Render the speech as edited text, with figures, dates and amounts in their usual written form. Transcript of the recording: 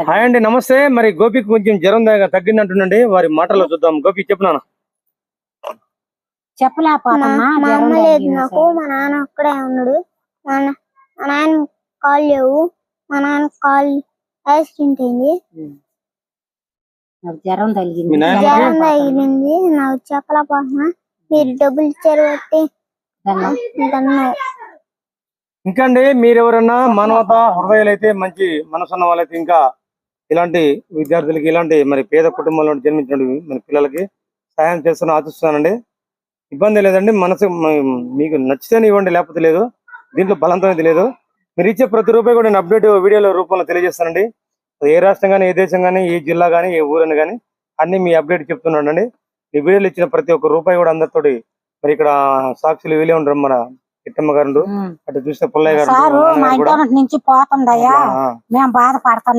Hi అండి, నమస్తే. మరి గోపికి కొంచెం జ్వరం తగ్గిందంటుండండి. వారి మాటల్లో చూద్దాం. గోపి చెప్పునా? చెప్పలేదు నాకు. మా నాన్న అక్కడే ఉన్నాడు. మా నాన్న కాల్ లేవు. మా నాన్న కాల్ యాక్సిడెంట్ అయింది. జ్వరం తగిలింది. నాకు చెప్పలేకపోతున్నా. మీరు డబ్బులు ఇచ్చారు బట్టి ఇంకా అండి, మీరు ఎవరన్నా మానవత హృదయాలు అయితే, మంచి మనసున్న వాళ్ళైతే, ఇంకా ఇలాంటి విద్యార్థులకి, ఇలాంటి మరి పేద కుటుంబంలో జన్మించిన మన పిల్లలకి సహాయం చేస్తున్నా ఆశిస్తున్నానండి. ఇబ్బంది లేదండి. మనసు మీకు నచ్చితేనే ఇవ్వండి, లేకపోతే లేదు. దీంట్లో బలంతో ఇది లేదు. మీరు ఇచ్చే ప్రతి రూపాయి కూడా నేను అప్డేట్ వీడియోల రూపంలో తెలియజేస్తానండి. ఏ రాష్ట్రం కానీ, ఏ దేశం కానీ, ఏ జిల్లా కానీ, ఏ ఊరని కానీ అన్ని మీ అప్డేట్ చెప్తున్నాను అండి. ఈ వీడియోలు ఇచ్చిన ప్రతి ఒక్క రూపాయి కూడా అందరితోటి మరి ఇక్కడ సాక్షులు వీలే ఉండరు. మన కిట్టమ్మ గారు, అటు చూస్తే పుల్లయ్య గారు నుంచి పోతుండయా మేము బాధపడుతున్నాం.